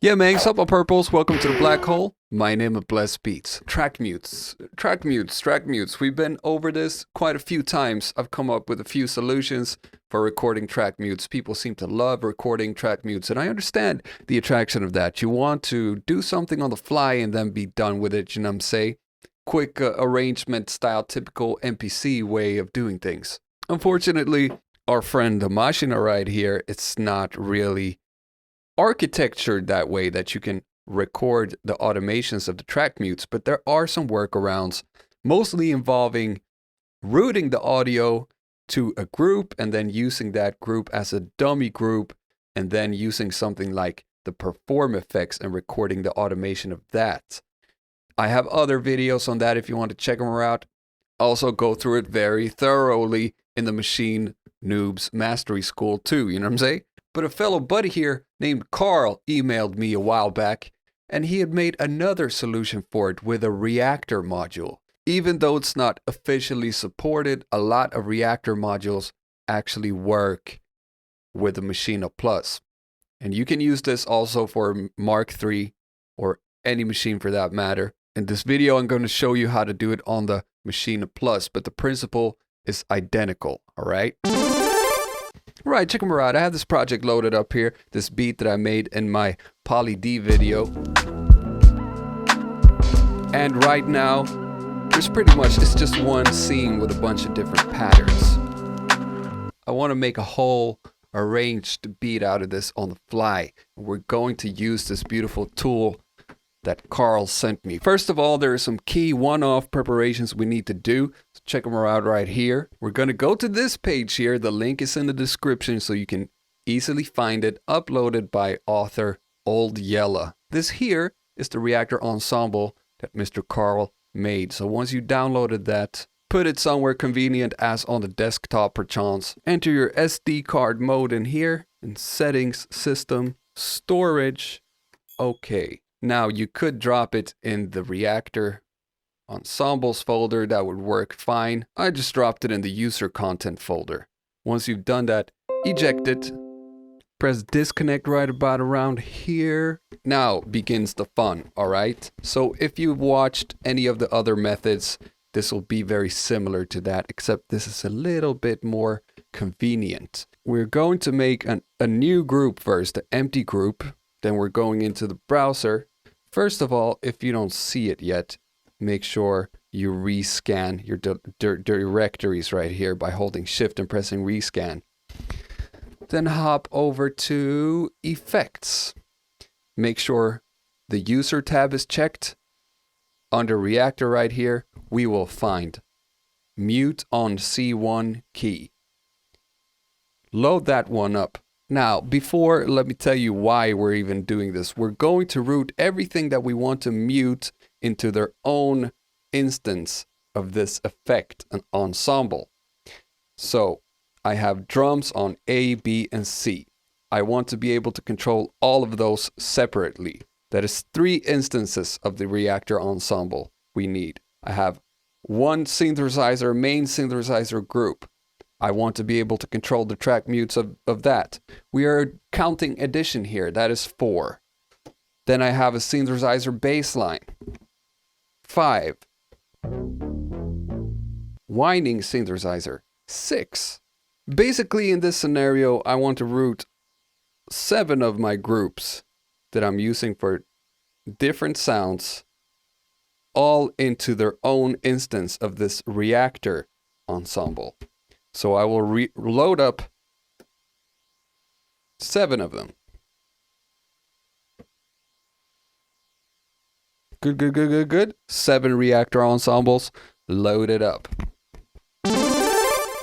Yeah, man, sup, my purples? Welcome to the black hole. My name is Bless Beats. Track mutes. We've been over this quite a few times. I've come up with a few solutions for recording track mutes. People seem to love recording track mutes, and I understand the attraction of that. You want to do something on the fly and then be done with it, you know what I'm saying? Quick arrangement style, typical MPC way of doing things. Unfortunately, our friend the Maschine right here, it's not really architectured that way that you can record the automations of the track mutes, but there are some workarounds, mostly involving routing the audio to a group and then using that group as a dummy group and then using something like the perform effects and recording the automation of that. I have other videos on that if you want to check them out. Also go through it very thoroughly in the Maschine Noobs Mastery School too, you know what I'm saying? But a fellow buddy here named Carl emailed me a while back, and he had made another solution for it with a reactor module. Even though it's not officially supported, a lot of reactor modules actually work with the Maschine Plus. And you can use this also for Mark III or any machine for that matter. In this video, I'm going to show you how to do it on the Maschine Plus, but the principle is identical, all right? Right, check them out. I have this project loaded up here, this beat that I made in my Poly D video. And right now, there's pretty much, it's just one scene with a bunch of different patterns. I want to make a whole arranged beat out of this on the fly. We're going to use this beautiful tool that Carl sent me. First of all, there are some key one-off preparations we need to do. So check them out right here. We're going to go to this page here. The link is in the description so you can easily find it, uploaded by author Old Yella. This here is the reactor ensemble that Mr. Carl made. So once you downloaded that, put it somewhere convenient as on the desktop perchance. Enter your SD card mode in here, in settings, system, storage. Okay. Now you could drop it in the reactor ensembles folder. That would work fine. I just dropped it in the user content folder. Once you've done that, eject it. Press disconnect right about around here. Now begins the fun, all right? So if you've watched any of the other methods, this will be very similar to that, except this is a little bit more convenient. We're going to make a new group first, an empty group. Then we're going into the browser. First of all, if you don't see it yet, make sure you rescan your directories right here by holding shift and pressing rescan. Then hop over to effects. Make sure the user tab is checked. Under reactor right here, we will find mute on C1 key. Load that one up. Now, before, let me tell you why we're even doing this. We're going to route everything that we want to mute into their own instance of this effect, an ensemble. So, I have drums on A, B, and C. I want to be able to control all of those separately. That is 3 instances of the reactor ensemble we need. I have one synthesizer, main synthesizer group. I want to be able to control the track mutes of that. We are counting addition here. That is 4. Then I have a synthesizer baseline. 5. Winding synthesizer. 6. Basically, in this scenario, I want to route 7 of my groups that I'm using for different sounds all into their own instance of this reactor ensemble. So I will load up 7 of them. Good. 7 reactor ensembles loaded up.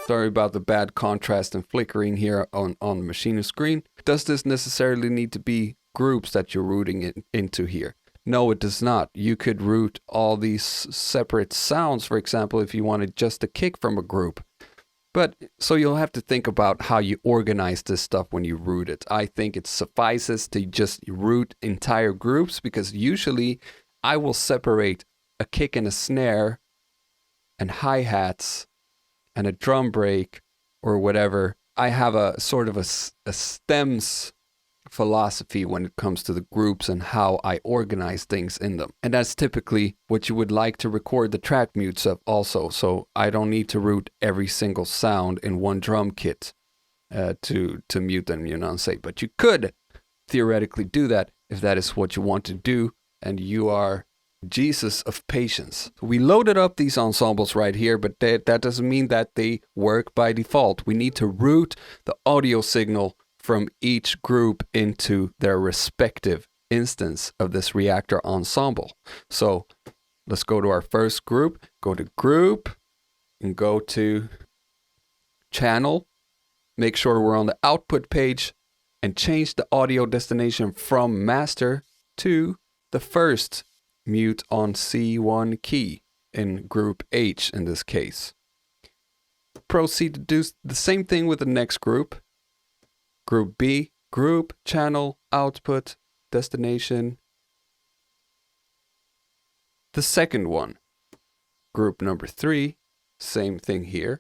Sorry about the bad contrast and flickering here on the Maschine screen. Does this necessarily need to be groups that you're routing into here? No, it does not. You could route all these separate sounds, for example, if you wanted just a kick from a group. But so you'll have to think about how you organize this stuff when you route it. I think it suffices to just route entire groups because usually I will separate a kick and a snare and hi-hats and a drum break or whatever. I have a sort of a stems philosophy when it comes to the groups and how I organize things in them. And that's typically what you would like to record the track mutes of also. So I don't need to root every single sound in one drum kit to mute and enunciate. But you could theoretically do that if that is what you want to do and you are Jesus of patience. We loaded up these ensembles right here, but that doesn't mean that they work by default. We need to route the audio signal from each group into their respective instance of this reactor ensemble. So let's go to our first group, go to group, and go to channel. Make sure we're on the output page and change the audio destination from master to the first mute on C1 key in group H in this case. Proceed to do the same thing with the next group. Group B, group, channel, output, destination. The second one, group number 3, same thing here.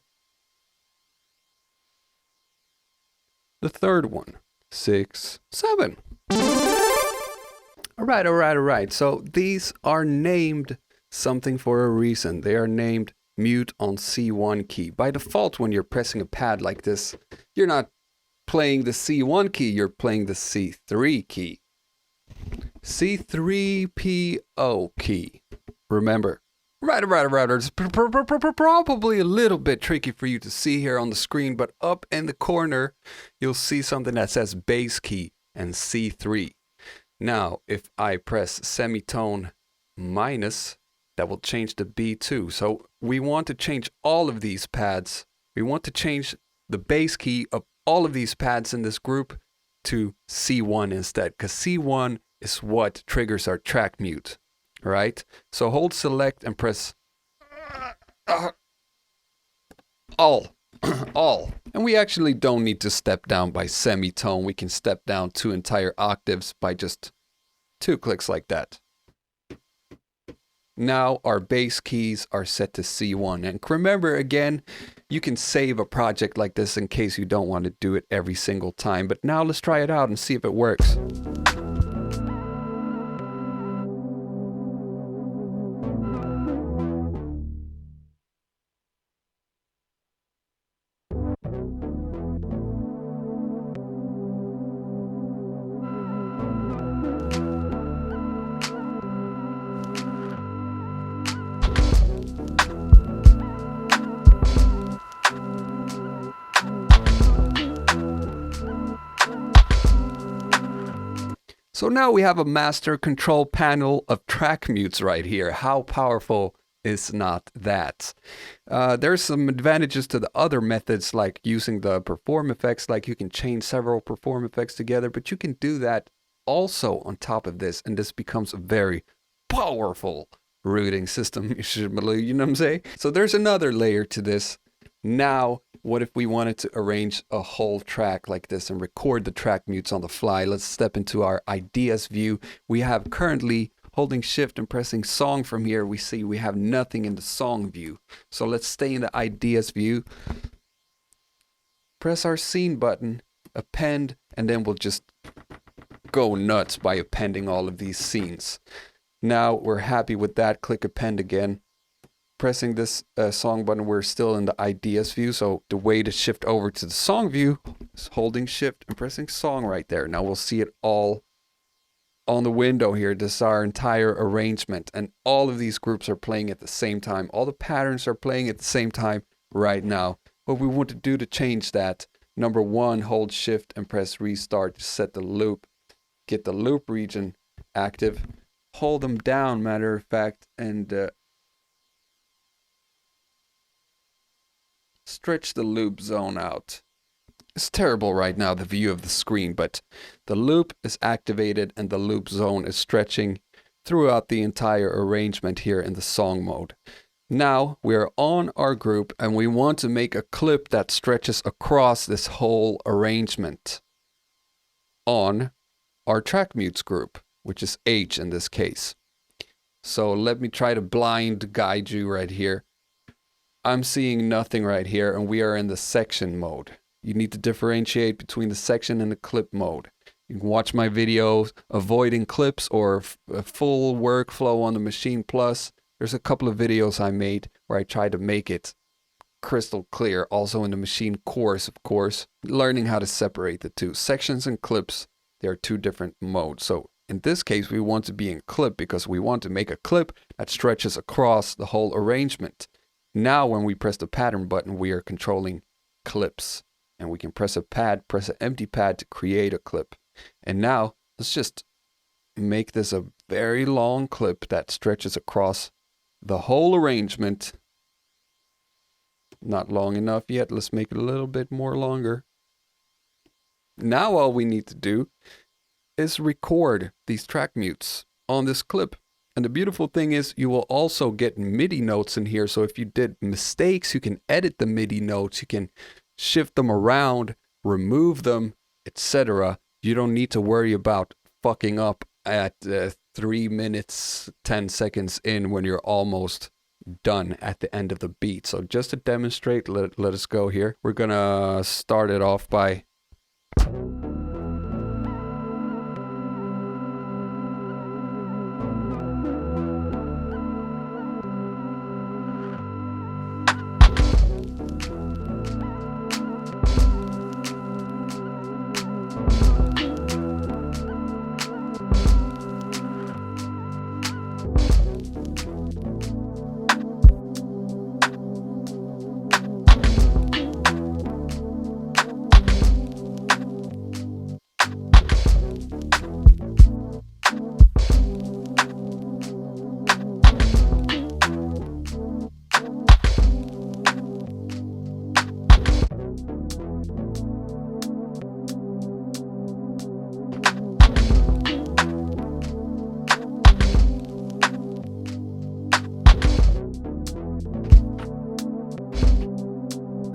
The third one, 6, 7. All right. So these are named something for a reason. They are named mute on C1 key. By default, when you're pressing a pad like this, you're not playing the C1 key, you're playing the C3 key. C3PO key. Remember. Right. It's probably a little bit tricky for you to see here on the screen, but up in the corner, you'll see something that says bass key and C3. Now, if I press semitone minus, that will change the B2. So we want to change all of these pads. We want to change the bass key of all of these pads in this group to C1 instead, because C1 is what triggers our track mute, right? So hold select and press all. And we actually don't need to step down by semitone. We can step down 2 entire octaves by just 2 clicks like that. Now our bass keys are set to C1. And remember, again, you can save a project like this in case you don't want to do it every single time. But now let's try it out and see if it works. So now we have a master control panel of track mutes right here. How powerful is not that? There's some advantages to the other methods, like using the perform effects, like you can chain several perform effects together, but you can do that also on top of this, and this becomes a very powerful routing system, you know what I'm saying? So there's another layer to this. Now, what if we wanted to arrange a whole track like this and record the track mutes on the fly? Let's step into our ideas view. We have currently holding shift and pressing song from here. We see we have nothing in the song view. So let's stay in the ideas view. Press our scene button, append, and then we'll just go nuts by appending all of these scenes. Now we're happy with that. Click append again. Pressing this song button, we're still in the ideas view. So the way to shift over to the song view is holding shift and pressing song right there. Now we'll see it all on the window here. This is our entire arrangement, and all of these groups are playing at the same time. All the patterns are playing at the same time right now. What we want to do to change that, number 1, hold shift and press restart to set the loop. Get the loop region active. Hold them down, matter of fact, and stretch the loop zone out. It's terrible right now, the view of the screen, but the loop is activated and the loop zone is stretching throughout the entire arrangement here in the song mode. Now we're on our group and we want to make a clip that stretches across this whole arrangement on our track mutes group, which is H in this case. So let me try to blind guide you right here. I'm seeing nothing right here, and we are in the section mode. You need to differentiate between the section and the clip mode. You can watch my videos avoiding clips or a full workflow on the Maschine Plus. There's a couple of videos I made where I tried to make it crystal clear. Also in the Maschine course, of course, learning how to separate the two. Sections and clips, they are two different modes. So in this case, we want to be in clip because we want to make a clip that stretches across the whole arrangement. Now, when we press the pattern button, we are controlling clips. And we can press an empty pad to create a clip. And now, let's just make this a very long clip that stretches across the whole arrangement. Not long enough yet. Let's make it a little bit more longer. Now all we need to do is record these track mutes on this clip. And the beautiful thing is you will also get MIDI notes in here. So if you did mistakes, you can edit the MIDI notes. You can shift them around, remove them, etc. You don't need to worry about fucking up at 3 minutes, 10 seconds in when you're almost done at the end of the beat. So just to demonstrate, let us go here. We're gonna start it off by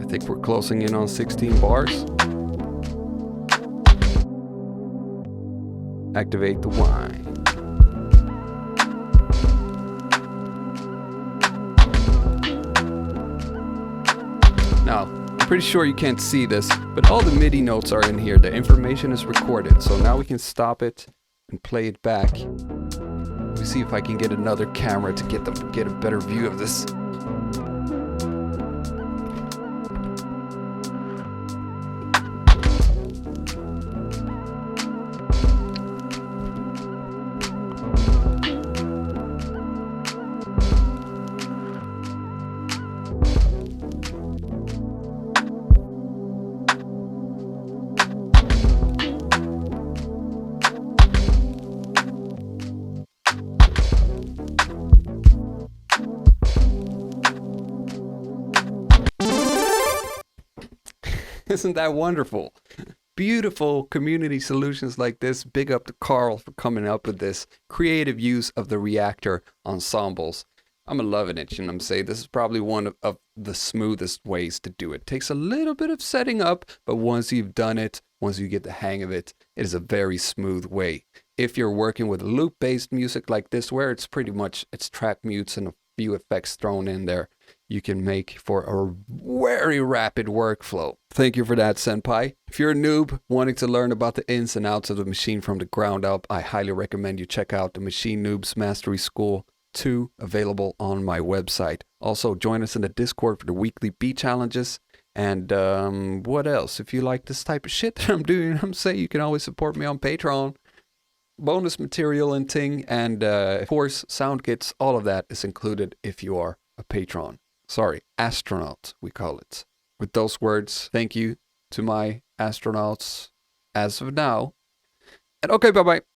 I think we're closing in on 16 bars. Activate the whine. Now, I'm pretty sure you can't see this, but all the MIDI notes are in here. The information is recorded. So now we can stop it and play it back. Let me see if I can get another camera to get a better view of this. Isn't that wonderful? Beautiful community solutions like this. Big up to Carl for coming up with this creative use of the Reactor ensembles. I'm loving it, you know what I'm saying? This is probably one of the smoothest ways to do it. Takes a little bit of setting up, but once you've done it, once you get the hang of it, it is a very smooth way. If you're working with loop-based music like this, where it's pretty much, it's track mutes and a few effects thrown in there, you can make for a very rapid workflow. Thank you for that, Senpai. If you're a noob wanting to learn about the ins and outs of the Maschine from the ground up, I highly recommend you check out the Maschine Noobs Mastery School 2, available on my website. Also, join us in the Discord for the weekly beat challenges. And what else? If you like this type of shit that I'm doing, I'm saying you can always support me on Patreon. Bonus material and ting, and of course, sound kits, all of that is included if you are a patron. Sorry, astronaut, we call it. With those words, thank you to my astronauts as of now. And okay, bye-bye.